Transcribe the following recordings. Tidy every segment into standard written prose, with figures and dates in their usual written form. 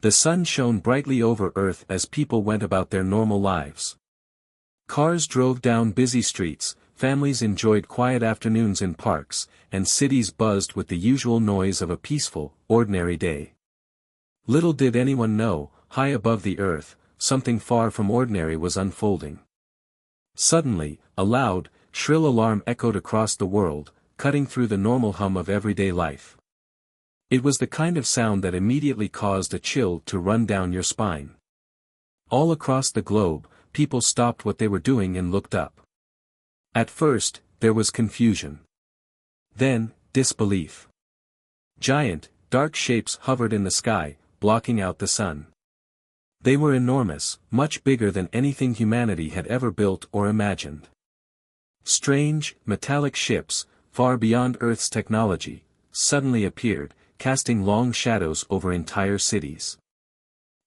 The sun shone brightly over Earth as people went about their normal lives. Cars drove down busy streets, families enjoyed quiet afternoons in parks, and cities buzzed with the usual noise of a peaceful, ordinary day. Little did anyone know, high above the earth, something far from ordinary was unfolding. Suddenly, a loud, shrill alarm echoed across the world, cutting through the normal hum of everyday life. It was the kind of sound that immediately caused a chill to run down your spine. All across the globe, people stopped what they were doing and looked up. At first, there was confusion. Then, disbelief. Giant, dark shapes hovered in the sky, blocking out the sun. They were enormous, much bigger than anything humanity had ever built or imagined. Strange, metallic ships, far beyond Earth's technology, suddenly appeared, casting long shadows over entire cities.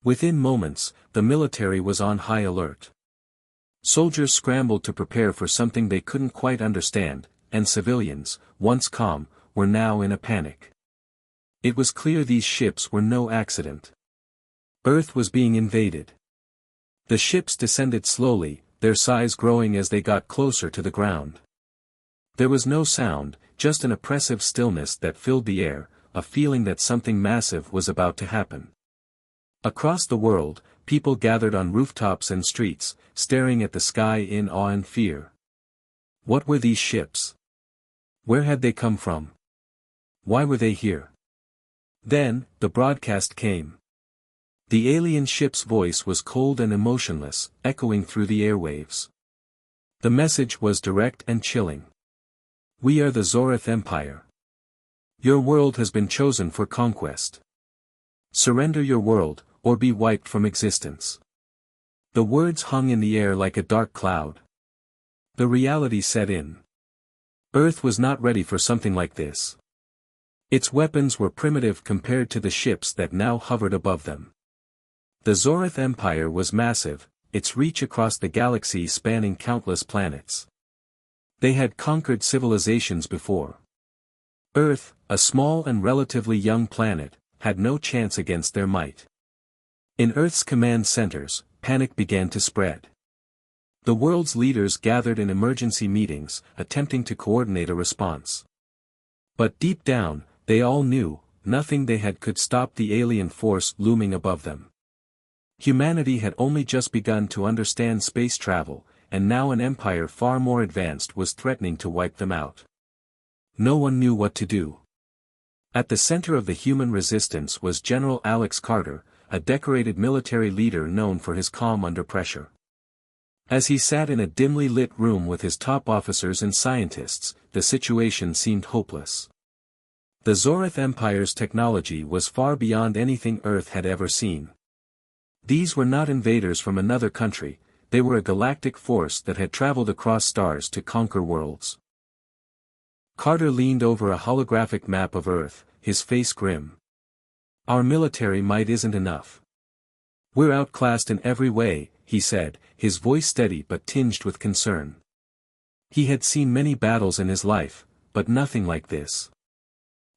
Within moments, the military was on high alert. Soldiers scrambled to prepare for something they couldn't quite understand, and civilians, once calm, were now in a panic. It was clear these ships were no accident. Earth was being invaded. The ships descended slowly, their size growing as they got closer to the ground. There was no sound, just an oppressive stillness that filled the air, a feeling that something massive was about to happen. Across the world, people gathered on rooftops and streets, staring at the sky in awe and fear. What were these ships? Where had they come from? Why were they here? Then, the broadcast came. The alien ship's voice was cold and emotionless, echoing through the airwaves. The message was direct and chilling. We are the Zorith Empire. Your world has been chosen for conquest. Surrender your world, or be wiped from existence. The words hung in the air like a dark cloud. The reality set in. Earth was not ready for something like this. Its weapons were primitive compared to the ships that now hovered above them. The Zorith Empire was massive, its reach across the galaxy spanning countless planets. They had conquered civilizations before. Earth, a small and relatively young planet, had no chance against their might. In Earth's command centers, panic began to spread. The world's leaders gathered in emergency meetings, attempting to coordinate a response. But deep down, they all knew, nothing they had could stop the alien force looming above them. Humanity had only just begun to understand space travel, and now an empire far more advanced was threatening to wipe them out. No one knew what to do. At the center of the human resistance was General Alex Carter, a decorated military leader known for his calm under pressure. As he sat in a dimly lit room with his top officers and scientists, the situation seemed hopeless. The Zorith Empire's technology was far beyond anything Earth had ever seen. These were not invaders from another country, they were a galactic force that had traveled across stars to conquer worlds. Carter leaned over a holographic map of Earth, his face grim. Our military might isn't enough. We're outclassed in every way, he said, his voice steady but tinged with concern. He had seen many battles in his life, but nothing like this.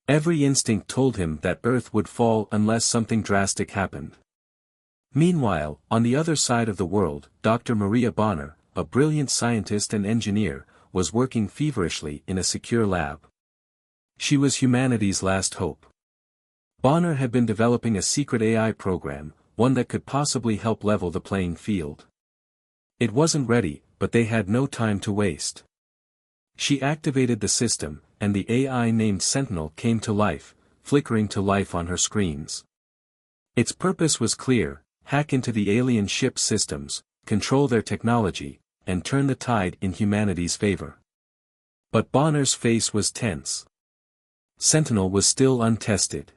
Every instinct told him that Earth would fall unless something drastic happened. Meanwhile, on the other side of the world, Dr. Maria Bonner, a brilliant scientist and engineer, was working feverishly in a secure lab. She was humanity's last hope. Bonner had been developing a secret AI program, one that could possibly help level the playing field. It wasn't ready, but they had no time to waste. She activated the system, and the AI named Sentinel came to life, flickering to life on her screens. Its purpose was clear: hack into the alien ship's systems, control their technology, and turn the tide in humanity's favor. But Bonner's face was tense. Sentinel was still untested.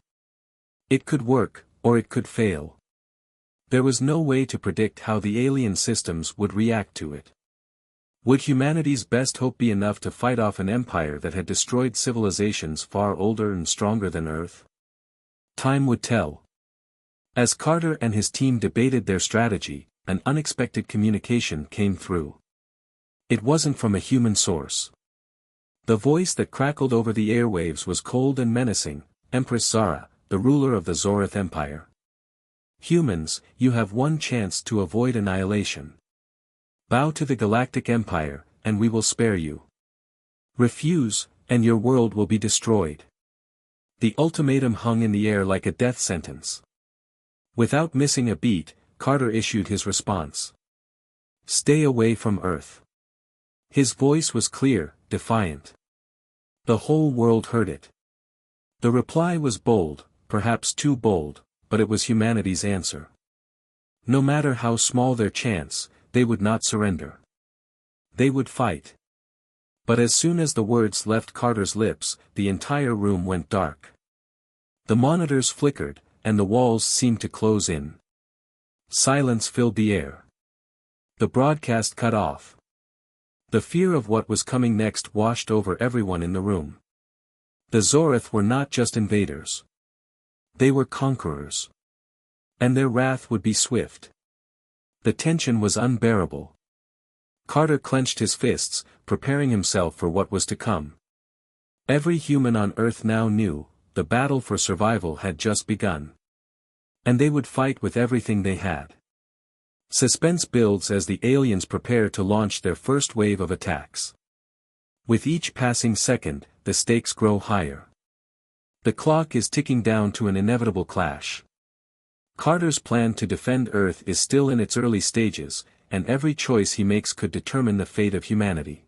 It could work, or it could fail. There was no way to predict how the alien systems would react to it. Would humanity's best hope be enough to fight off an empire that had destroyed civilizations far older and stronger than Earth? Time would tell. As Carter and his team debated their strategy, an unexpected communication came through. It wasn't from a human source. The voice that crackled over the airwaves was cold and menacing: Empress Zara, the ruler of the Zorith Empire. Humans, you have one chance to avoid annihilation. Bow to the Galactic Empire, and we will spare you. Refuse, and your world will be destroyed. The ultimatum hung in the air like a death sentence. Without missing a beat, Carter issued his response. Stay away from Earth. His voice was clear, defiant. The whole world heard it. The reply was bold, perhaps too bold, but it was humanity's answer. No matter how small their chance, they would not surrender. They would fight. But as soon as the words left Carter's lips, the entire room went dark. The monitors flickered, and the walls seemed to close in. Silence filled the air. The broadcast cut off. The fear of what was coming next washed over everyone in the room. The Zorith were not just invaders. They were conquerors. And their wrath would be swift. The tension was unbearable. Carter clenched his fists, preparing himself for what was to come. Every human on Earth now knew, the battle for survival had just begun. And they would fight with everything they had. Suspense builds as the aliens prepare to launch their first wave of attacks. With each passing second, the stakes grow higher. The clock is ticking down to an inevitable clash. Carter's plan to defend Earth is still in its early stages, and every choice he makes could determine the fate of humanity.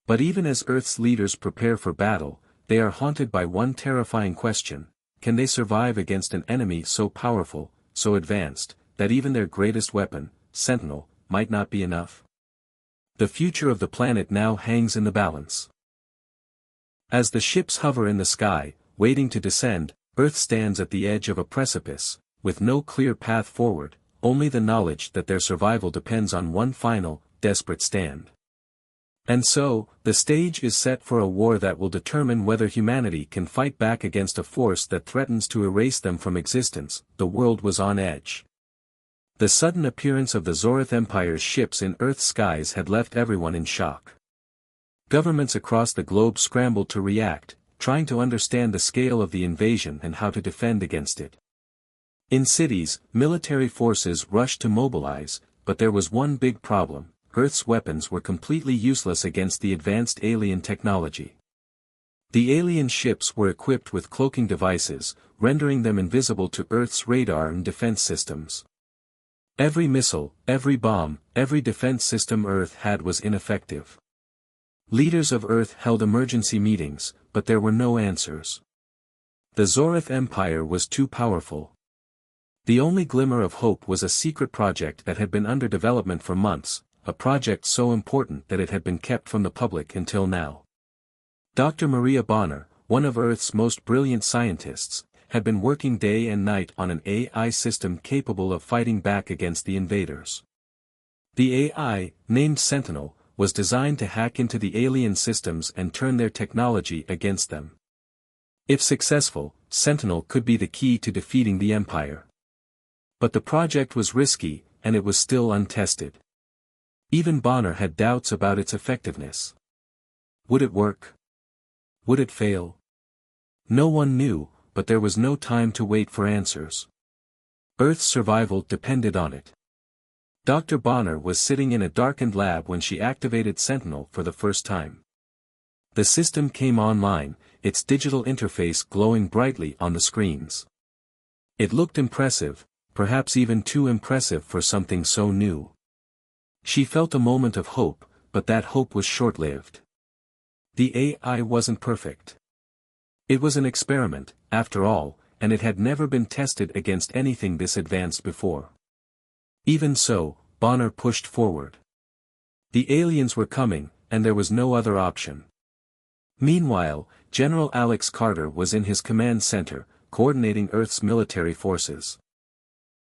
But even as Earth's leaders prepare for battle, they are haunted by one terrifying question: can they survive against an enemy so powerful, so advanced, that even their greatest weapon, Sentinel, might not be enough? The future of the planet now hangs in the balance. As the ships hover in the sky, waiting to descend, Earth stands at the edge of a precipice, with no clear path forward, only the knowledge that their survival depends on one final, desperate stand. And so, the stage is set for a war that will determine whether humanity can fight back against a force that threatens to erase them from existence. The world was on edge. The sudden appearance of the Zorith Empire's ships in Earth's skies had left everyone in shock. Governments across the globe scrambled to react, trying to understand the scale of the invasion and how to defend against it. In cities, military forces rushed to mobilize, but there was one big problem: Earth's weapons were completely useless against the advanced alien technology. The alien ships were equipped with cloaking devices, rendering them invisible to Earth's radar and defense systems. Every missile, every bomb, every defense system Earth had was ineffective. Leaders of Earth held emergency meetings, but there were no answers. The Zorith Empire was too powerful. The only glimmer of hope was a secret project that had been under development for months, a project so important that it had been kept from the public until now. Dr. Maria Bonner, one of Earth's most brilliant scientists, had been working day and night on an AI system capable of fighting back against the invaders. The AI, named Sentinel, was designed to hack into the alien systems and turn their technology against them. If successful, Sentinel could be the key to defeating the Empire. But the project was risky, and it was still untested. Even Bonner had doubts about its effectiveness. Would it work? Would it fail? No one knew, but there was no time to wait for answers. Earth's survival depended on it. Dr. Bonner was sitting in a darkened lab when she activated Sentinel for the first time. The system came online, its digital interface glowing brightly on the screens. It looked impressive, perhaps even too impressive for something so new. She felt a moment of hope, but that hope was short-lived. The AI wasn't perfect. It was an experiment, after all, and it had never been tested against anything this advanced before. Even so, Bonner pushed forward. The aliens were coming, and there was no other option. Meanwhile, General Alex Carter was in his command center, coordinating Earth's military forces.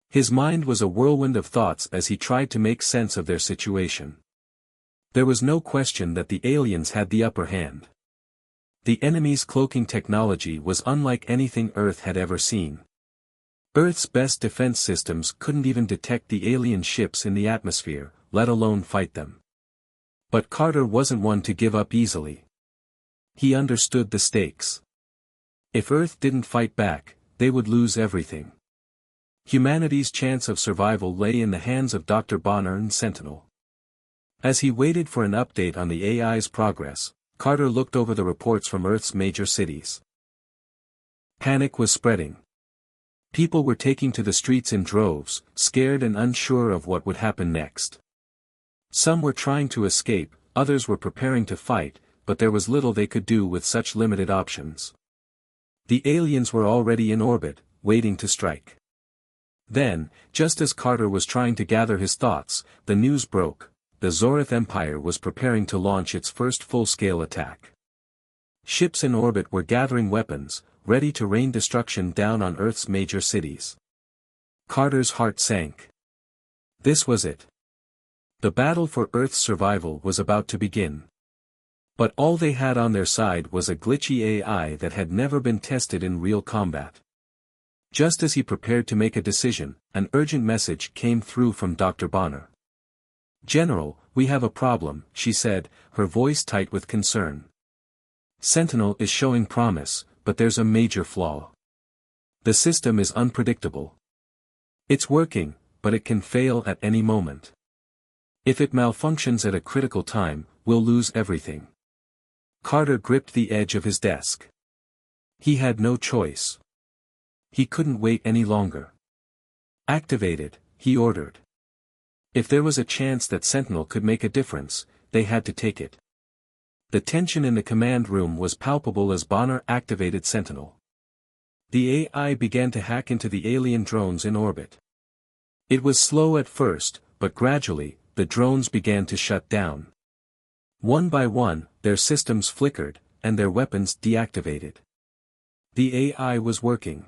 His mind was a whirlwind of thoughts as he tried to make sense of their situation. There was no question that the aliens had the upper hand. The enemy's cloaking technology was unlike anything Earth had ever seen. Earth's best defense systems couldn't even detect the alien ships in the atmosphere, let alone fight them. But Carter wasn't one to give up easily. He understood the stakes. If Earth didn't fight back, they would lose everything. Humanity's chance of survival lay in the hands of Dr. Bonner and Sentinel. As he waited for an update on the AI's progress, Carter looked over the reports from Earth's major cities. Panic was spreading. People were taking to the streets in droves, scared and unsure of what would happen next. Some were trying to escape, others were preparing to fight, but there was little they could do with such limited options. The aliens were already in orbit, waiting to strike. Then, just as Carter was trying to gather his thoughts, the news broke: the Zorith Empire was preparing to launch its first full-scale attack. Ships in orbit were gathering weapons, ready to rain destruction down on Earth's major cities. Carter's heart sank. This was it. The battle for Earth's survival was about to begin. But all they had on their side was a glitchy AI that had never been tested in real combat. Just as he prepared to make a decision, an urgent message came through from Dr. Bonner. "General, we have a problem," she said, her voice tight with concern. "Sentinel is showing promise, but there's a major flaw. The system is unpredictable. It's working, but it can fail at any moment. If it malfunctions at a critical time, we'll lose everything." Carter gripped the edge of his desk. He had no choice. He couldn't wait any longer. "Activate it," he ordered. If there was a chance that Sentinel could make a difference, they had to take it. The tension in the command room was palpable as Bonner activated Sentinel. The AI began to hack into the alien drones in orbit. It was slow at first, but gradually, the drones began to shut down. One by one, their systems flickered, and their weapons deactivated. The AI was working.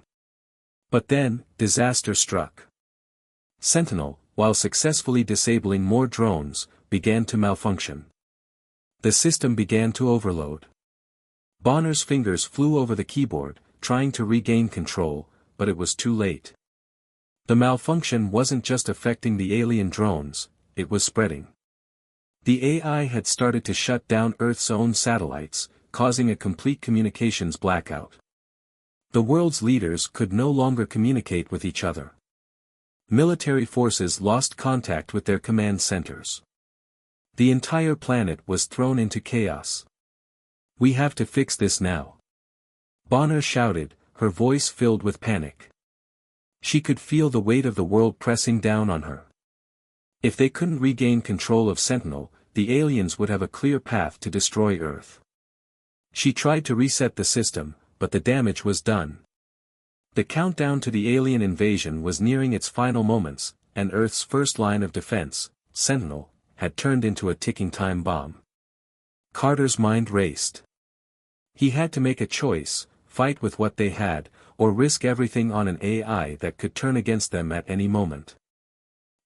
But then, disaster struck. Sentinel, while successfully disabling more drones, began to malfunction. The system began to overload. Bonner's fingers flew over the keyboard, trying to regain control, but it was too late. The malfunction wasn't just affecting the alien drones, it was spreading. The AI had started to shut down Earth's own satellites, causing a complete communications blackout. The world's leaders could no longer communicate with each other. Military forces lost contact with their command centers. The entire planet was thrown into chaos. "We have to fix this now," Bonner shouted, her voice filled with panic. She could feel the weight of the world pressing down on her. If they couldn't regain control of Sentinel, the aliens would have a clear path to destroy Earth. She tried to reset the system, but the damage was done. The countdown to the alien invasion was nearing its final moments, and Earth's first line of defense, Sentinel, had turned into a ticking time bomb. Carter's mind raced. He had to make a choice: fight with what they had, or risk everything on an AI that could turn against them at any moment.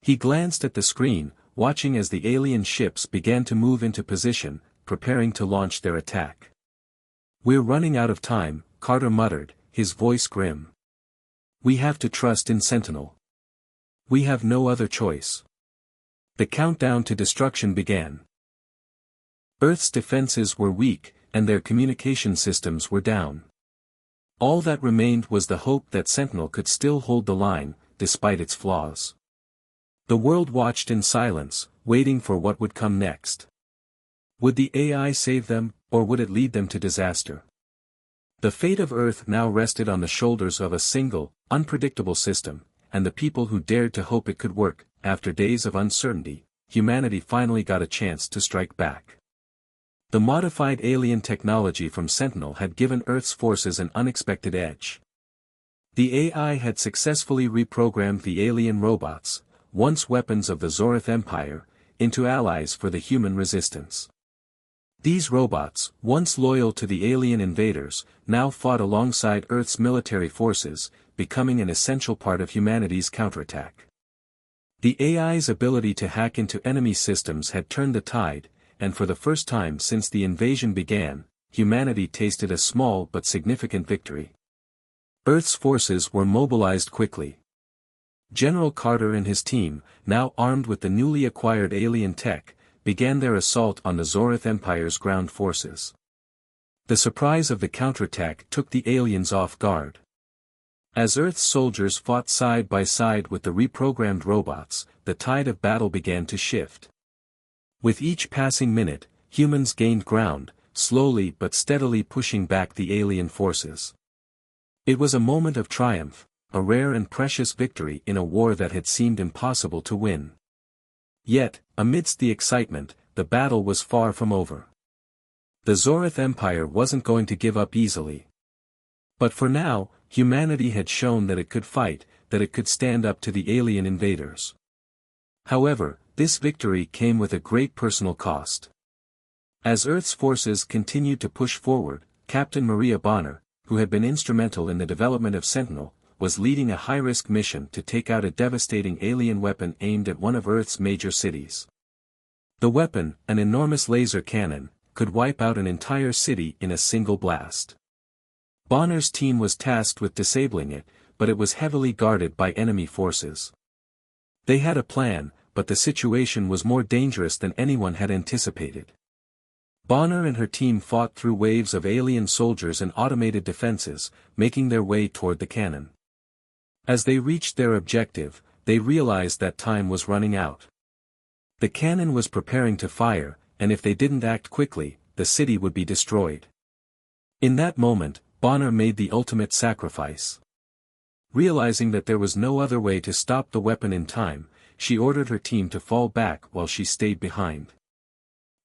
He glanced at the screen, watching as the alien ships began to move into position, preparing to launch their attack. "We're running out of time," Carter muttered, his voice grim. "We have to trust in Sentinel. We have no other choice." The countdown to destruction began. Earth's defenses were weak, and their communication systems were down. All that remained was the hope that Sentinel could still hold the line, despite its flaws. The world watched in silence, waiting for what would come next. Would the AI save them, or would it lead them to disaster? The fate of Earth now rested on the shoulders of a single, unpredictable system, and the people who dared to hope it could work. After days of uncertainty, humanity finally got a chance to strike back. The modified alien technology from Sentinel had given Earth's forces an unexpected edge. The AI had successfully reprogrammed the alien robots, once weapons of the Zorith Empire, into allies for the human resistance. These robots, once loyal to the alien invaders, now fought alongside Earth's military forces, becoming an essential part of humanity's counterattack. The AI's ability to hack into enemy systems had turned the tide, and for the first time since the invasion began, humanity tasted a small but significant victory. Earth's forces were mobilized quickly. General Carter and his team, now armed with the newly acquired alien tech, began their assault on the Zorith Empire's ground forces. The surprise of the counterattack took the aliens off guard. As Earth's soldiers fought side by side with the reprogrammed robots, the tide of battle began to shift. With each passing minute, humans gained ground, slowly but steadily pushing back the alien forces. It was a moment of triumph, a rare and precious victory in a war that had seemed impossible to win. Yet, amidst the excitement, the battle was far from over. The Zorith Empire wasn't going to give up easily. But for now, humanity had shown that it could fight, that it could stand up to the alien invaders. However, this victory came with a great personal cost. As Earth's forces continued to push forward, Captain Maria Bonner, who had been instrumental in the development of Sentinel, was leading a high-risk mission to take out a devastating alien weapon aimed at one of Earth's major cities. The weapon, an enormous laser cannon, could wipe out an entire city in a single blast. Bonner's team was tasked with disabling it, but it was heavily guarded by enemy forces. They had a plan, but the situation was more dangerous than anyone had anticipated. Bonner and her team fought through waves of alien soldiers and automated defenses, making their way toward the cannon. As they reached their objective, they realized that time was running out. The cannon was preparing to fire, and if they didn't act quickly, the city would be destroyed. In that moment, Bonner made the ultimate sacrifice. Realizing that there was no other way to stop the weapon in time, she ordered her team to fall back while she stayed behind.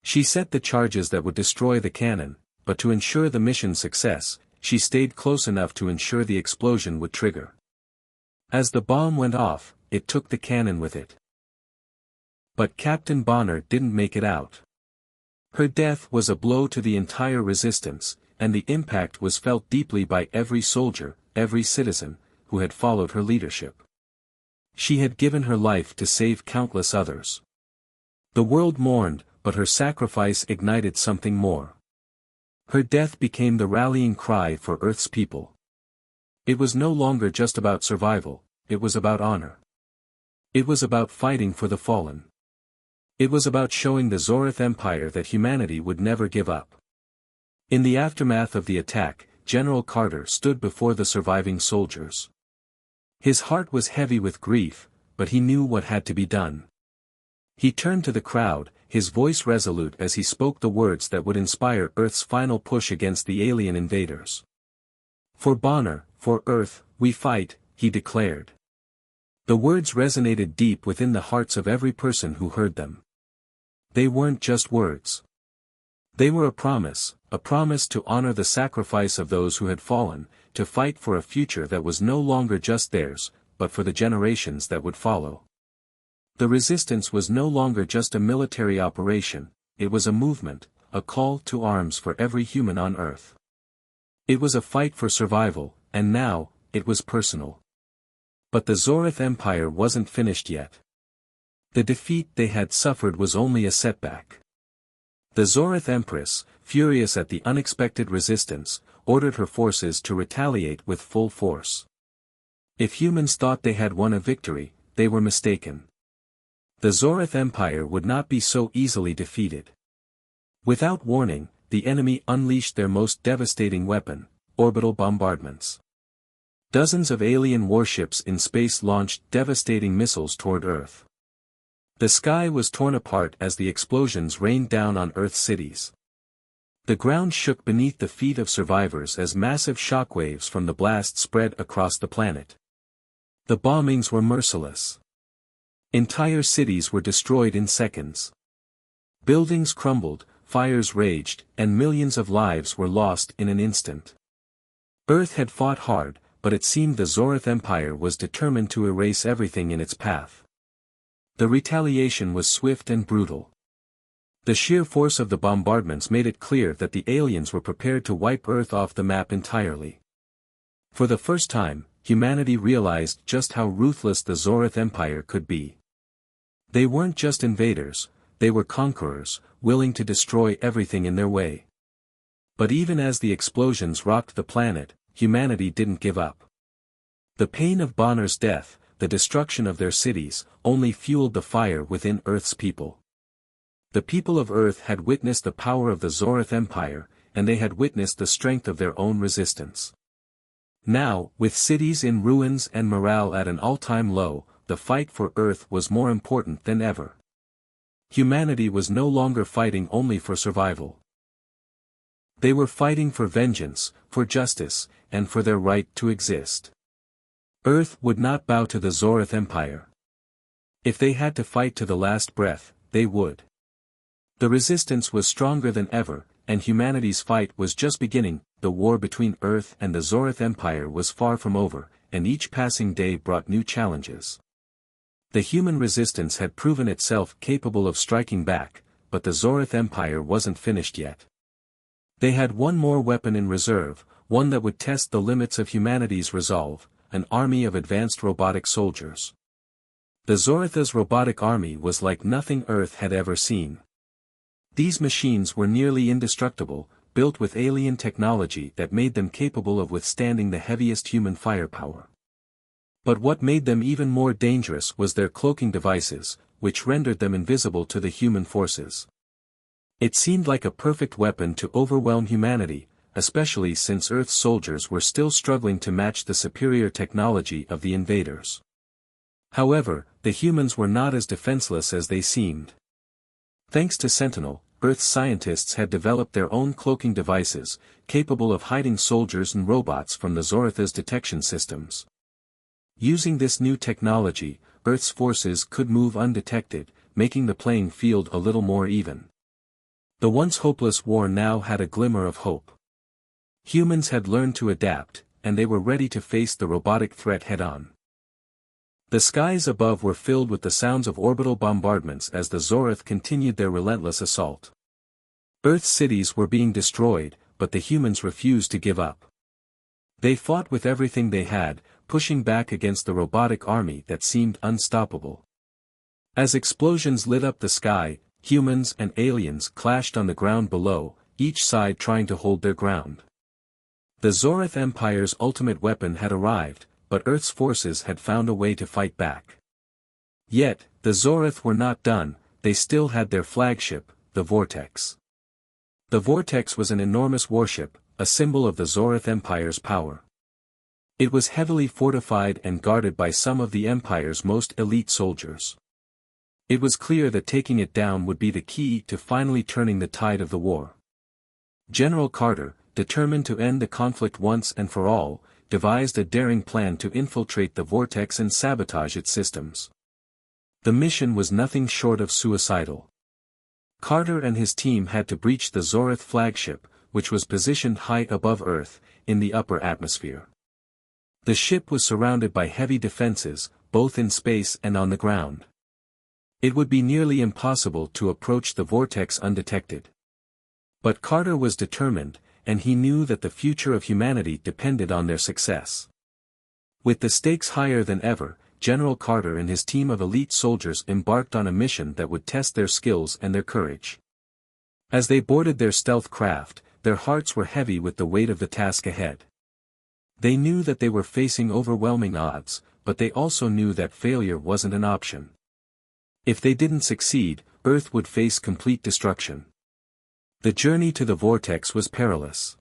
She set the charges that would destroy the cannon, but to ensure the mission's success, she stayed close enough to ensure the explosion would trigger. As the bomb went off, it took the cannon with it. But Captain Bonner didn't make it out. Her death was a blow to the entire resistance, and the impact was felt deeply by every soldier, every citizen, who had followed her leadership. She had given her life to save countless others. The world mourned, but her sacrifice ignited something more. Her death became the rallying cry for Earth's people. It was no longer just about survival, it was about honor. It was about fighting for the fallen. It was about showing the Zorith Empire that humanity would never give up. In the aftermath of the attack, General Carter stood before the surviving soldiers. His heart was heavy with grief, but he knew what had to be done. He turned to the crowd, his voice resolute as he spoke the words that would inspire Earth's final push against the alien invaders. "For Bonner, for Earth, we fight," he declared. The words resonated deep within the hearts of every person who heard them. They weren't just words. They were a promise to honor the sacrifice of those who had fallen, to fight for a future that was no longer just theirs, but for the generations that would follow. The resistance was no longer just a military operation, it was a movement, a call to arms for every human on Earth. It was a fight for survival, and now, it was personal. But the Zorith Empire wasn't finished yet. The defeat they had suffered was only a setback. The Zorith Empress, furious at the unexpected resistance, ordered her forces to retaliate with full force. If humans thought they had won a victory, they were mistaken. The Zorith Empire would not be so easily defeated. Without warning, the enemy unleashed their most devastating weapon, orbital bombardments. Dozens of alien warships in space launched devastating missiles toward Earth. The sky was torn apart as the explosions rained down on Earth's cities. The ground shook beneath the feet of survivors as massive shockwaves from the blast spread across the planet. The bombings were merciless. Entire cities were destroyed in seconds. Buildings crumbled, fires raged, and millions of lives were lost in an instant. Earth had fought hard, but it seemed the Zorith Empire was determined to erase everything in its path. The retaliation was swift and brutal. The sheer force of the bombardments made it clear that the aliens were prepared to wipe Earth off the map entirely. For the first time, humanity realized just how ruthless the Zorith Empire could be. They weren't just invaders, they were conquerors, willing to destroy everything in their way. But even as the explosions rocked the planet, humanity didn't give up. The pain of Bonner's death, the destruction of their cities, only fueled the fire within Earth's people. The people of Earth had witnessed the power of the Zorith Empire, and they had witnessed the strength of their own resistance. Now, with cities in ruins and morale at an all-time low, the fight for Earth was more important than ever. Humanity was no longer fighting only for survival. They were fighting for vengeance, for justice, and for their right to exist. Earth would not bow to the Zorith Empire. If they had to fight to the last breath, they would. The resistance was stronger than ever, and humanity's fight was just beginning. The war between Earth and the Zorith Empire was far from over, and each passing day brought new challenges. The human resistance had proven itself capable of striking back, but the Zorith Empire wasn't finished yet. They had one more weapon in reserve, one that would test the limits of humanity's resolve, an army of advanced robotic soldiers. The Zoritha's robotic army was like nothing Earth had ever seen. These machines were nearly indestructible, built with alien technology that made them capable of withstanding the heaviest human firepower. But what made them even more dangerous was their cloaking devices, which rendered them invisible to the human forces. It seemed like a perfect weapon to overwhelm humanity, especially since Earth's soldiers were still struggling to match the superior technology of the invaders. However, the humans were not as defenseless as they seemed. Thanks to Sentinel, Earth's scientists had developed their own cloaking devices, capable of hiding soldiers and robots from the Zoritha's detection systems. Using this new technology, Earth's forces could move undetected, making the playing field a little more even. The once hopeless war now had a glimmer of hope. Humans had learned to adapt, and they were ready to face the robotic threat head-on. The skies above were filled with the sounds of orbital bombardments as the Zorith continued their relentless assault. Earth's cities were being destroyed, but the humans refused to give up. They fought with everything they had, pushing back against the robotic army that seemed unstoppable. As explosions lit up the sky, humans and aliens clashed on the ground below, each side trying to hold their ground. The Zorith Empire's ultimate weapon had arrived, but Earth's forces had found a way to fight back. Yet, the Zorith were not done. They still had their flagship, the Vortex. The Vortex was an enormous warship, a symbol of the Zorith Empire's power. It was heavily fortified and guarded by some of the Empire's most elite soldiers. It was clear that taking it down would be the key to finally turning the tide of the war. General Carter, determined to end the conflict once and for all, devised a daring plan to infiltrate the Vortex and sabotage its systems. The mission was nothing short of suicidal. Carter and his team had to breach the Zorith flagship, which was positioned high above Earth, in the upper atmosphere. The ship was surrounded by heavy defenses, both in space and on the ground. It would be nearly impossible to approach the Vortex undetected. But Carter was determined, and he knew that the future of humanity depended on their success. With the stakes higher than ever, General Carter and his team of elite soldiers embarked on a mission that would test their skills and their courage. As they boarded their stealth craft, their hearts were heavy with the weight of the task ahead. They knew that they were facing overwhelming odds, but they also knew that failure wasn't an option. If they didn't succeed, Earth would face complete destruction. The journey to the Vortex was perilous.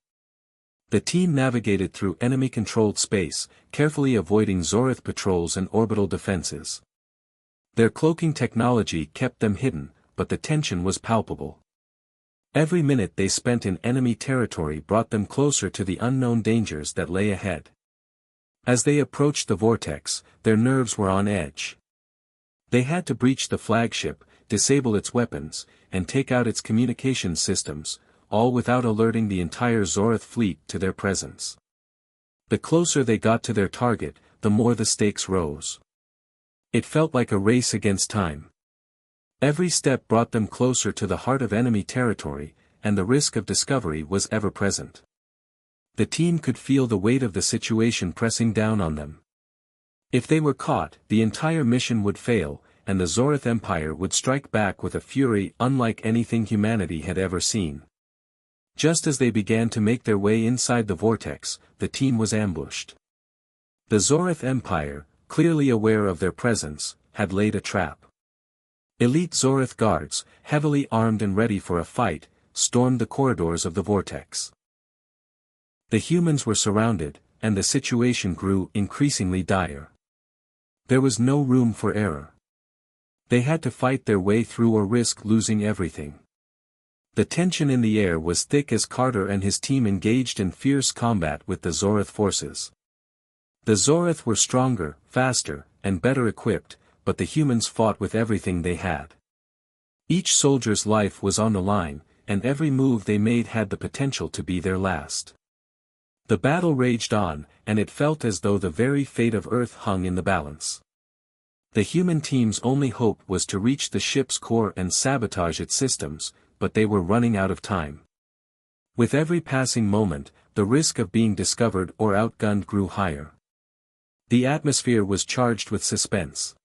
The team navigated through enemy-controlled space, carefully avoiding Zorith patrols and orbital defenses. Their cloaking technology kept them hidden, but the tension was palpable. Every minute they spent in enemy territory brought them closer to the unknown dangers that lay ahead. As they approached the Vortex, their nerves were on edge. They had to breach the flagship, disable its weapons, and take out its communications systems, all without alerting the entire Zorith fleet to their presence. The closer they got to their target, the more the stakes rose. It felt like a race against time. Every step brought them closer to the heart of enemy territory, and the risk of discovery was ever present. The team could feel the weight of the situation pressing down on them. If they were caught, the entire mission would fail, and the Zorith Empire would strike back with a fury unlike anything humanity had ever seen. Just as they began to make their way inside the Vortex, the team was ambushed. The Zorith Empire, clearly aware of their presence, had laid a trap. Elite Zorith guards, heavily armed and ready for a fight, stormed the corridors of the Vortex. The humans were surrounded, and the situation grew increasingly dire. There was no room for error. They had to fight their way through or risk losing everything. The tension in the air was thick as Carter and his team engaged in fierce combat with the Zorath forces. The Zorath were stronger, faster, and better equipped, but the humans fought with everything they had. Each soldier's life was on the line, and every move they made had the potential to be their last. The battle raged on, and it felt as though the very fate of Earth hung in the balance. The human team's only hope was to reach the ship's core and sabotage its systems, but they were running out of time. With every passing moment, the risk of being discovered or outgunned grew higher. The atmosphere was charged with suspense.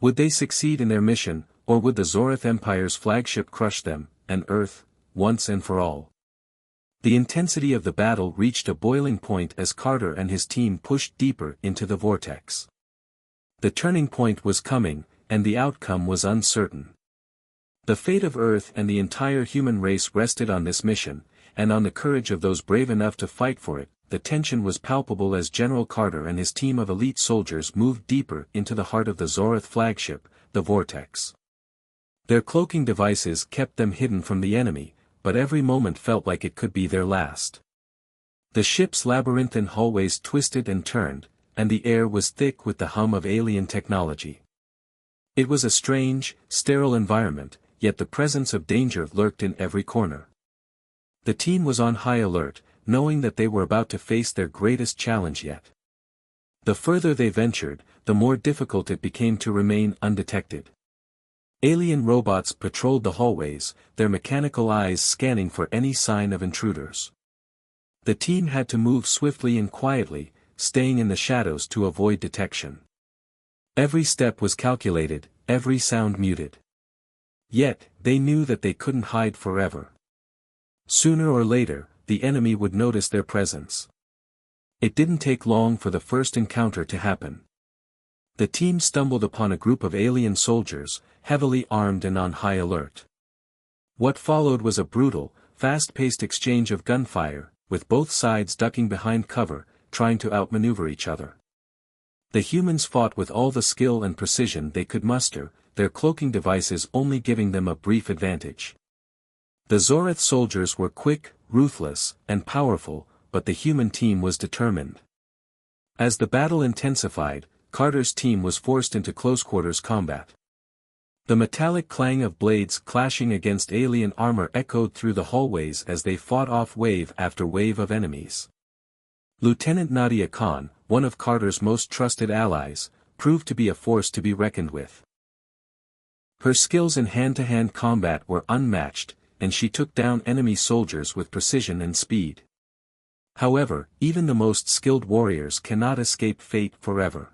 Would they succeed in their mission, or would the Zorath Empire's flagship crush them, and Earth, once and for all? The intensity of the battle reached a boiling point as Carter and his team pushed deeper into the vortex. The turning point was coming, and the outcome was uncertain. The fate of Earth and the entire human race rested on this mission, and on the courage of those brave enough to fight for it. The tension was palpable as General Carter and his team of elite soldiers moved deeper into the heart of the Zorath flagship, the Vortex. Their cloaking devices kept them hidden from the enemy, but every moment felt like it could be their last. The ship's labyrinthine hallways twisted and turned, and the air was thick with the hum of alien technology. It was a strange, sterile environment, yet the presence of danger lurked in every corner. The team was on high alert, knowing that they were about to face their greatest challenge yet. The further they ventured, the more difficult it became to remain undetected. Alien robots patrolled the hallways, their mechanical eyes scanning for any sign of intruders. The team had to move swiftly and quietly, staying in the shadows to avoid detection. Every step was calculated, every sound muted. Yet, they knew that they couldn't hide forever. Sooner or later, the enemy would notice their presence. It didn't take long for the first encounter to happen. The team stumbled upon a group of alien soldiers, heavily armed and on high alert. What followed was a brutal, fast-paced exchange of gunfire, with both sides ducking behind cover, trying to outmaneuver each other. The humans fought with all the skill and precision they could muster, their cloaking devices only giving them a brief advantage. The Zorath soldiers were quick, ruthless, and powerful, but the human team was determined. As the battle intensified, Carter's team was forced into close-quarters combat. The metallic clang of blades clashing against alien armor echoed through the hallways as they fought off wave after wave of enemies. Lieutenant Nadia Khan, one of Carter's most trusted allies, proved to be a force to be reckoned with. Her skills in hand-to-hand combat were unmatched, and she took down enemy soldiers with precision and speed. However, even the most skilled warriors cannot escape fate forever.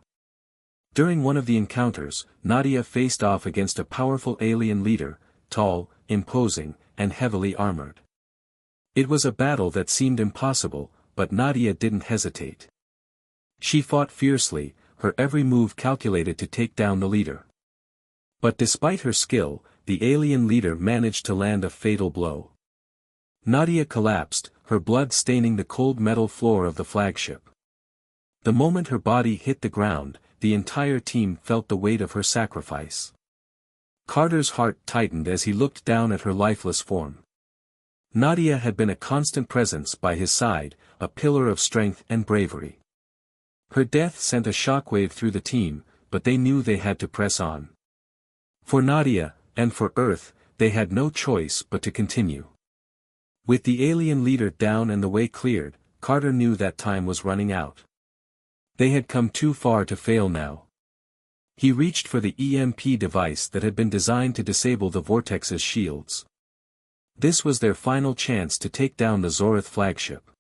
During one of the encounters, Nadia faced off against a powerful alien leader, tall, imposing, and heavily armored. It was a battle that seemed impossible, but Nadia didn't hesitate. She fought fiercely, her every move calculated to take down the leader. But despite her skill, the alien leader managed to land a fatal blow. Nadia collapsed, her blood staining the cold metal floor of the flagship. The moment her body hit the ground, the entire team felt the weight of her sacrifice. Carter's heart tightened as he looked down at her lifeless form. Nadia had been a constant presence by his side, a pillar of strength and bravery. Her death sent a shockwave through the team, but they knew they had to press on. For Nadia, and for Earth, they had no choice but to continue. With the alien leader down and the way cleared, Carter knew that time was running out. They had come too far to fail now. He reached for the EMP device that had been designed to disable the Vortex's shields. This was their final chance to take down the Zorath flagship.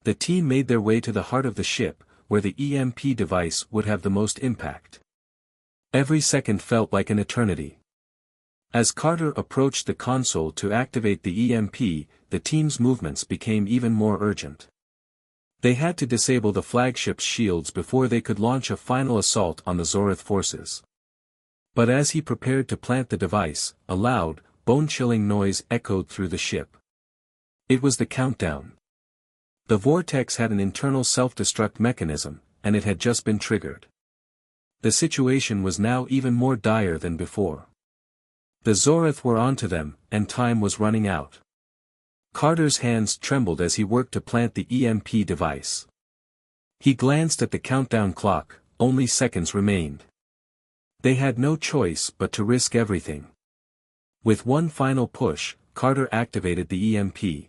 The team made their way to the heart of the ship, where the EMP device would have the most impact. Every second felt like an eternity. As Carter approached the console to activate the EMP, the team's movements became even more urgent. They had to disable the flagship's shields before they could launch a final assault on the Zorath forces. But as he prepared to plant the device, a loud, bone-chilling noise echoed through the ship. It was the countdown. The vortex had an internal self-destruct mechanism, and it had just been triggered. The situation was now even more dire than before. The Zorith were onto them, and time was running out. Carter's hands trembled as he worked to plant the EMP device. He glanced at the countdown clock, only seconds remained. They had no choice but to risk everything. With one final push, Carter activated the EMP.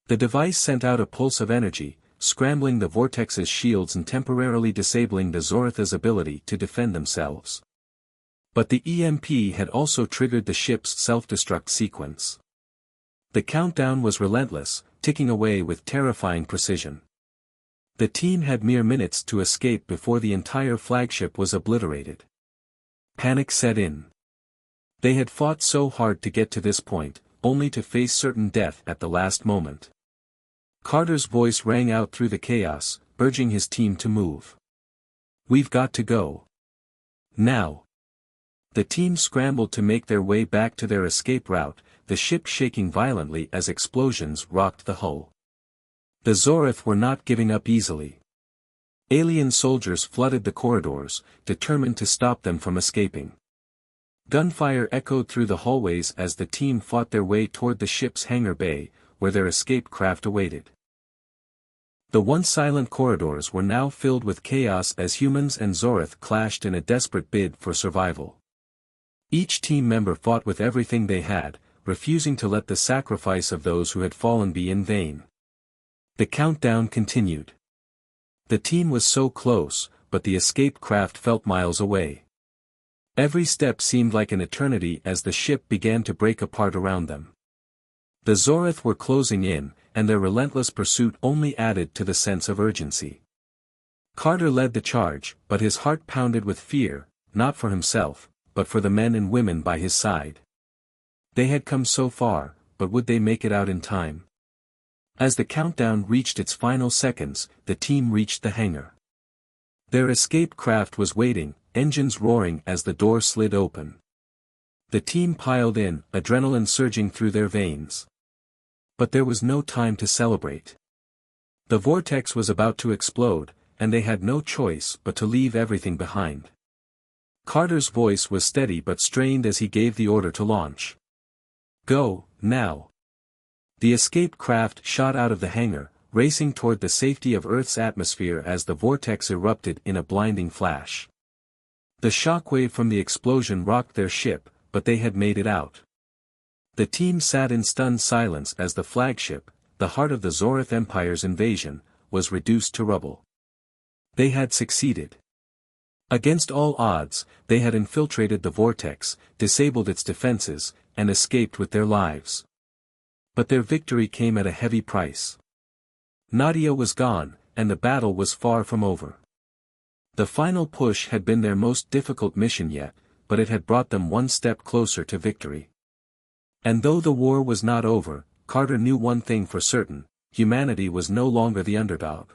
The device sent out a pulse of energy, scrambling the vortex's shields and temporarily disabling the Zoritha's ability to defend themselves. But the EMP had also triggered the ship's self-destruct sequence. The countdown was relentless, ticking away with terrifying precision. The team had mere minutes to escape before the entire flagship was obliterated. Panic set in. They had fought so hard to get to this point, only to face certain death at the last moment. Carter's voice rang out through the chaos, urging his team to move. "We've got to go. Now." The team scrambled to make their way back to their escape route, the ship shaking violently as explosions rocked the hull. The Zorith were not giving up easily. Alien soldiers flooded the corridors, determined to stop them from escaping. Gunfire echoed through the hallways as the team fought their way toward the ship's hangar bay, where their escape craft awaited. The once silent corridors were now filled with chaos as humans and Zorith clashed in a desperate bid for survival. Each team member fought with everything they had, refusing to let the sacrifice of those who had fallen be in vain. The countdown continued. The team was so close, but the escape craft felt miles away. Every step seemed like an eternity as the ship began to break apart around them. The Zorith were closing in, and their relentless pursuit only added to the sense of urgency. Carter led the charge, but his heart pounded with fear, not for himself, but for the men and women by his side. They had come so far, but would they make it out in time? As the countdown reached its final seconds, the team reached the hangar. Their escape craft was waiting, engines roaring as the door slid open. The team piled in, adrenaline surging through their veins. But there was no time to celebrate. The vortex was about to explode, and they had no choice but to leave everything behind. Carter's voice was steady but strained as he gave the order to launch. "Go, now." The escape craft shot out of the hangar, racing toward the safety of Earth's atmosphere as the vortex erupted in a blinding flash. The shockwave from the explosion rocked their ship, but they had made it out. The team sat in stunned silence as the flagship, the heart of the Zorith Empire's invasion, was reduced to rubble. They had succeeded. Against all odds, they had infiltrated the vortex, disabled its defenses, and escaped with their lives. But their victory came at a heavy price. Nadia was gone, and the battle was far from over. The final push had been their most difficult mission yet, but it had brought them one step closer to victory. And though the war was not over, Carter knew one thing for certain: humanity was no longer the underdog.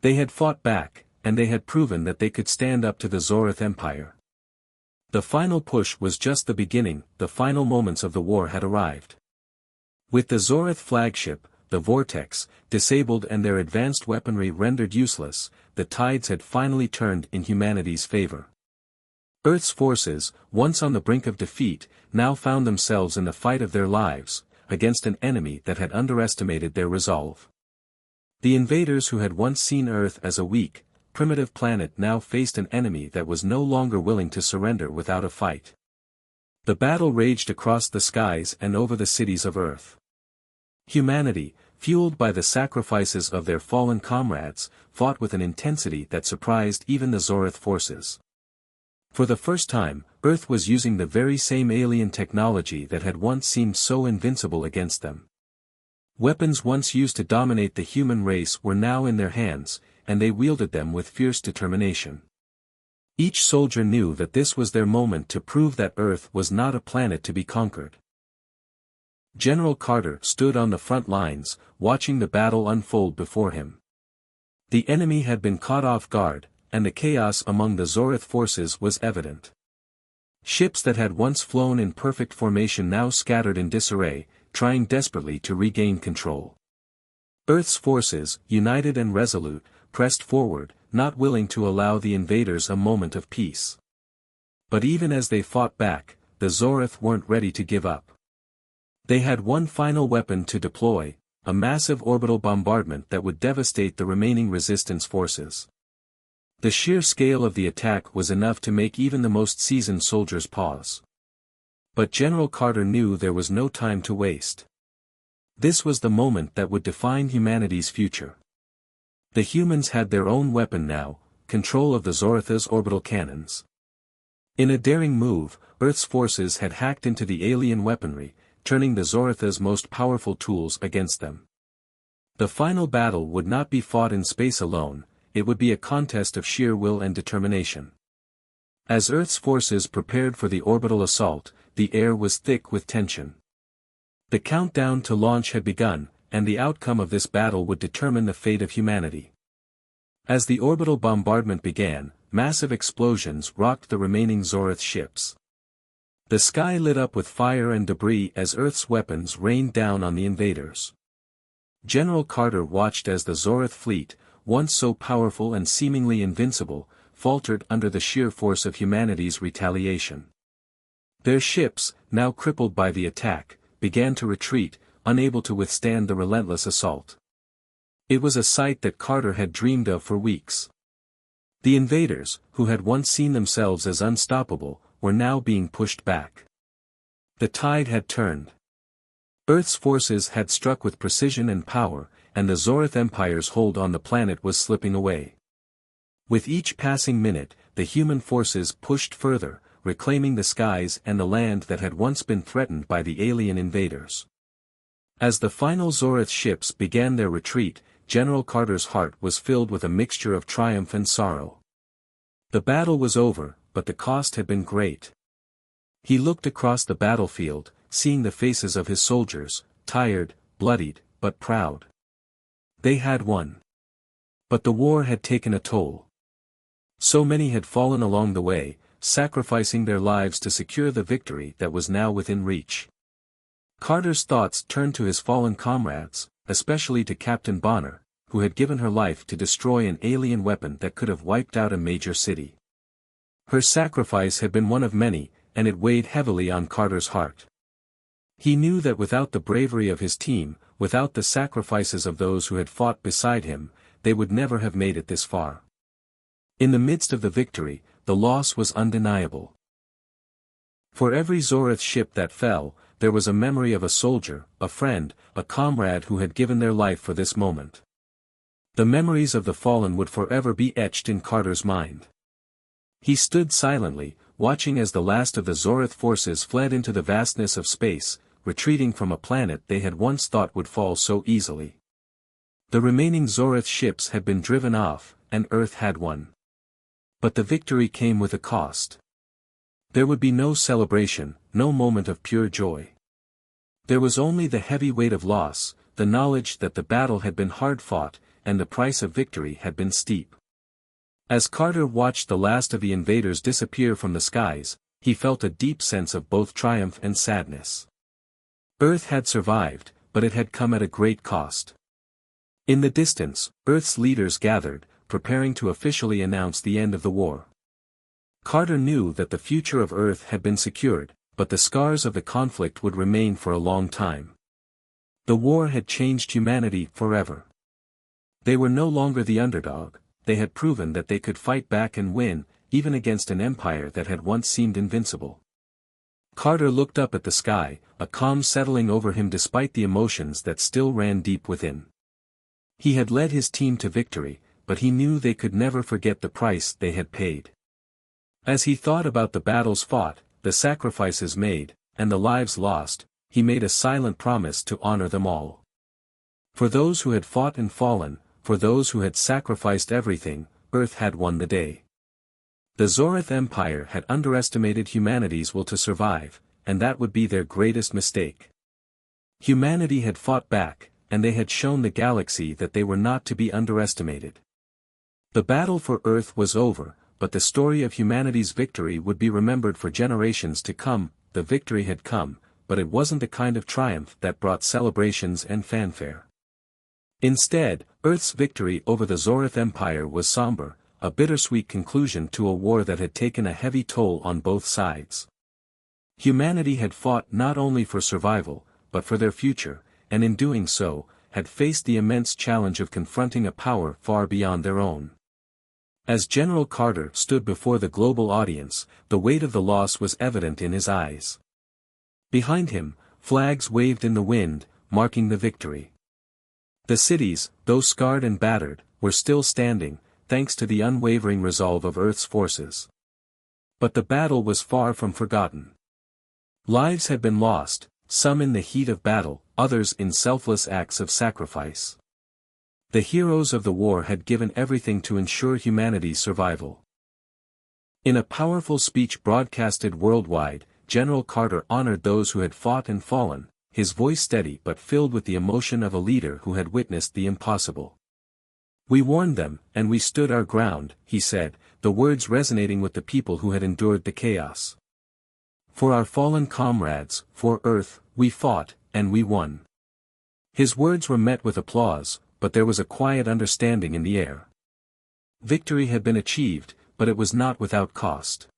They had fought back, and they had proven that they could stand up to the Zorith Empire. The final push was just the beginning, the final moments of the war had arrived. With the Zorith flagship, the Vortex, disabled and their advanced weaponry rendered useless, the tides had finally turned in humanity's favor. Earth's forces, once on the brink of defeat, now found themselves in the fight of their lives, against an enemy that had underestimated their resolve. The invaders who had once seen Earth as a weak, primitive planet now faced an enemy that was no longer willing to surrender without a fight. The battle raged across the skies and over the cities of Earth. Humanity, fueled by the sacrifices of their fallen comrades, fought with an intensity that surprised even the Zorith forces. For the first time, Earth was using the very same alien technology that had once seemed so invincible against them. Weapons once used to dominate the human race were now in their hands, and they wielded them with fierce determination. Each soldier knew that this was their moment to prove that Earth was not a planet to be conquered. General Carter stood on the front lines, watching the battle unfold before him. The enemy had been caught off guard, and the chaos among the Zorith forces was evident. Ships that had once flown in perfect formation now scattered in disarray, trying desperately to regain control. Earth's forces, united and resolute, pressed forward, not willing to allow the invaders a moment of peace. But even as they fought back, the Zorith weren't ready to give up. They had one final weapon to deploy, a massive orbital bombardment that would devastate the remaining resistance forces. The sheer scale of the attack was enough to make even the most seasoned soldiers pause. But General Carter knew there was no time to waste. This was the moment that would define humanity's future. The humans had their own weapon now, control of the Zoritha's orbital cannons. In a daring move, Earth's forces had hacked into the alien weaponry, turning the Zoritha's most powerful tools against them. The final battle would not be fought in space alone, it would be a contest of sheer will and determination. As Earth's forces prepared for the orbital assault, the air was thick with tension. The countdown to launch had begun, and the outcome of this battle would determine the fate of humanity. As the orbital bombardment began, massive explosions rocked the remaining Zorith ships. The sky lit up with fire and debris as Earth's weapons rained down on the invaders. General Carter watched as the Zorith fleet, once so powerful and seemingly invincible, faltered under the sheer force of humanity's retaliation. Their ships, now crippled by the attack, began to retreat, unable to withstand the relentless assault. It was a sight that Carter had dreamed of for weeks. The invaders, who had once seen themselves as unstoppable, were now being pushed back. The tide had turned. Earth's forces had struck with precision and power, and the Zorith Empire's hold on the planet was slipping away. With each passing minute, the human forces pushed further, reclaiming the skies and the land that had once been threatened by the alien invaders. As the final Zorith ships began their retreat, General Carter's heart was filled with a mixture of triumph and sorrow. The battle was over, but the cost had been great. He looked across the battlefield, seeing the faces of his soldiers, tired, bloodied, but proud. They had won. But the war had taken a toll. So many had fallen along the way, sacrificing their lives to secure the victory that was now within reach. Carter's thoughts turned to his fallen comrades, especially to Captain Bonner, who had given her life to destroy an alien weapon that could have wiped out a major city. Her sacrifice had been one of many, and it weighed heavily on Carter's heart. He knew that without the bravery of his team, without the sacrifices of those who had fought beside him, they would never have made it this far. In the midst of the victory, the loss was undeniable. For every Zorith ship that fell, there was a memory of a soldier, a friend, a comrade who had given their life for this moment. The memories of the fallen would forever be etched in Carter's mind. He stood silently, watching as the last of the Zorith forces fled into the vastness of space, retreating from a planet they had once thought would fall so easily. The remaining Zorith ships had been driven off, and Earth had won. But the victory came with a cost. There would be no celebration, no moment of pure joy. There was only the heavy weight of loss, the knowledge that the battle had been hard fought, and the price of victory had been steep. As Carter watched the last of the invaders disappear from the skies, he felt a deep sense of both triumph and sadness. Earth had survived, but it had come at a great cost. In the distance, Earth's leaders gathered, preparing to officially announce the end of the war. Carter knew that the future of Earth had been secured, but the scars of the conflict would remain for a long time. The war had changed humanity forever. They were no longer the underdog, they had proven that they could fight back and win, even against an empire that had once seemed invincible. Carter looked up at the sky, a calm settling over him despite the emotions that still ran deep within. He had led his team to victory, but he knew they could never forget the price they had paid. As he thought about the battles fought, the sacrifices made, and the lives lost, he made a silent promise to honor them all. For those who had fought and fallen, for those who had sacrificed everything, Earth had won the day. The Zorith Empire had underestimated humanity's will to survive, and that would be their greatest mistake. Humanity had fought back, and they had shown the galaxy that they were not to be underestimated. The battle for Earth was over, but the story of humanity's victory would be remembered for generations to come. The victory had come, but it wasn't the kind of triumph that brought celebrations and fanfare. Instead, Earth's victory over the Zorith Empire was somber, a bittersweet conclusion to a war that had taken a heavy toll on both sides. Humanity had fought not only for survival, but for their future, and in doing so, had faced the immense challenge of confronting a power far beyond their own. As General Carter stood before the global audience, the weight of the loss was evident in his eyes. Behind him, flags waved in the wind, marking the victory. The cities, though scarred and battered, were still standing, thanks to the unwavering resolve of Earth's forces. But the battle was far from forgotten. Lives had been lost, some in the heat of battle, others in selfless acts of sacrifice. The heroes of the war had given everything to ensure humanity's survival. In a powerful speech broadcasted worldwide, General Carter honored those who had fought and fallen, his voice steady but filled with the emotion of a leader who had witnessed the impossible. "We warned them, and we stood our ground," he said, the words resonating with the people who had endured the chaos. "For our fallen comrades, for Earth, we fought, and we won." His words were met with applause, but there was a quiet understanding in the air. Victory had been achieved, but it was not without cost.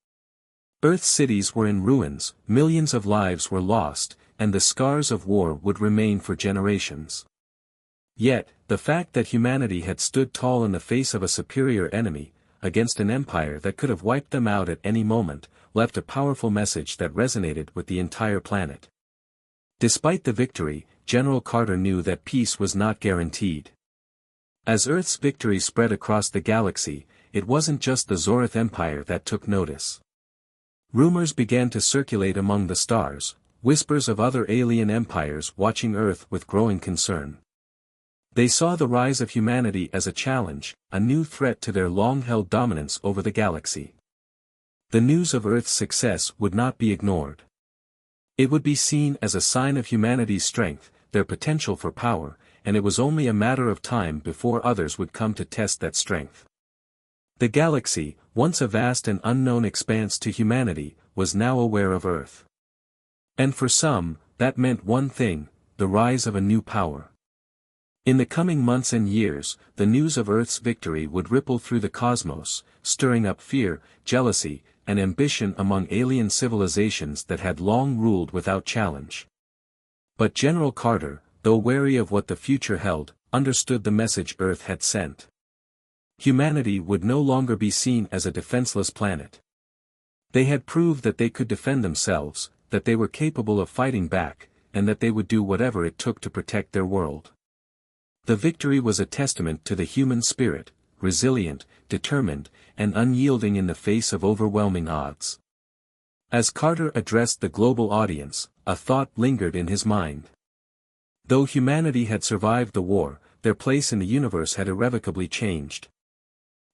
Earth's cities were in ruins, millions of lives were lost, and the scars of war would remain for generations. Yet, the fact that humanity had stood tall in the face of a superior enemy, against an empire that could have wiped them out at any moment, left a powerful message that resonated with the entire planet. Despite the victory, General Carter knew that peace was not guaranteed. As Earth's victory spread across the galaxy, it wasn't just the Zorith Empire that took notice. Rumors began to circulate among the stars, whispers of other alien empires watching Earth with growing concern. They saw the rise of humanity as a challenge, a new threat to their long-held dominance over the galaxy. The news of Earth's success would not be ignored. It would be seen as a sign of humanity's strength, their potential for power, and it was only a matter of time before others would come to test that strength. The galaxy, once a vast and unknown expanse to humanity, was now aware of Earth. And for some, that meant one thing: the rise of a new power. In the coming months and years, the news of Earth's victory would ripple through the cosmos, stirring up fear, jealousy, and ambition among alien civilizations that had long ruled without challenge. But General Carter, though wary of what the future held, understood the message Earth had sent. Humanity would no longer be seen as a defenseless planet. They had proved that they could defend themselves, that they were capable of fighting back, and that they would do whatever it took to protect their world. The victory was a testament to the human spirit, resilient, determined, and unyielding in the face of overwhelming odds. As Carter addressed the global audience, a thought lingered in his mind. Though humanity had survived the war, their place in the universe had irrevocably changed.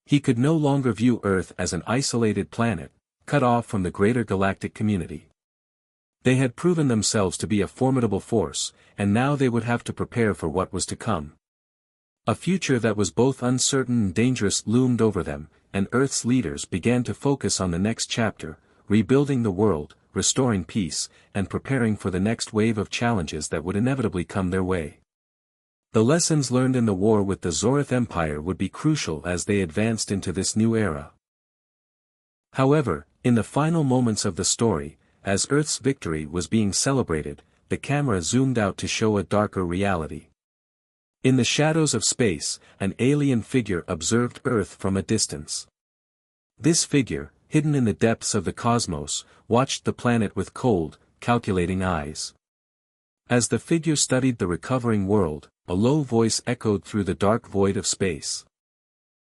He could no longer view Earth as an isolated planet, cut off from the greater galactic community. They had proven themselves to be a formidable force, and now they would have to prepare for what was to come. A future that was both uncertain and dangerous loomed over them, and Earth's leaders began to focus on the next chapter, rebuilding the world, restoring peace, and preparing for the next wave of challenges that would inevitably come their way. The lessons learned in the war with the Zorith Empire would be crucial as they advanced into this new era. However, in the final moments of the story, as Earth's victory was being celebrated, the camera zoomed out to show a darker reality. In the shadows of space, an alien figure observed Earth from a distance. This figure, hidden in the depths of the cosmos, watched the planet with cold, calculating eyes. As the figure studied the recovering world, a low voice echoed through the dark void of space.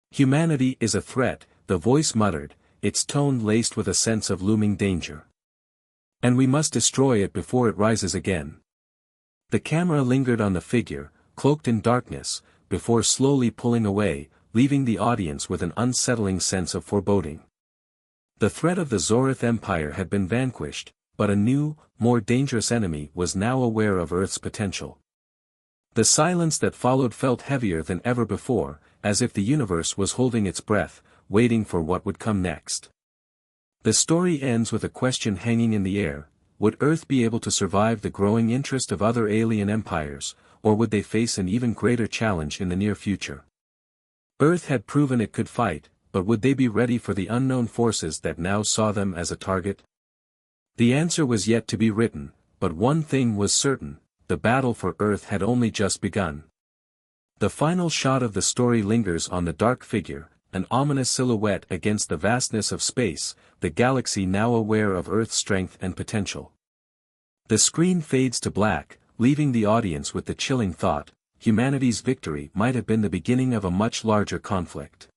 "Humanity is a threat," the voice muttered, its tone laced with a sense of looming danger. "And we must destroy it before it rises again." The camera lingered on the figure, cloaked in darkness, before slowly pulling away, leaving the audience with an unsettling sense of foreboding. The threat of the Zorith Empire had been vanquished, but a new, more dangerous enemy was now aware of Earth's potential. The silence that followed felt heavier than ever before, as if the universe was holding its breath, waiting for what would come next. The story ends with a question hanging in the air: would Earth be able to survive the growing interest of other alien empires, or would they face an even greater challenge in the near future? Earth had proven it could fight, but would they be ready for the unknown forces that now saw them as a target? The answer was yet to be written, but one thing was certain: the battle for Earth had only just begun. The final shot of the story lingers on the dark figure, an ominous silhouette against the vastness of space, the galaxy now aware of Earth's strength and potential. The screen fades to black, leaving the audience with the chilling thought: humanity's victory might have been the beginning of a much larger conflict.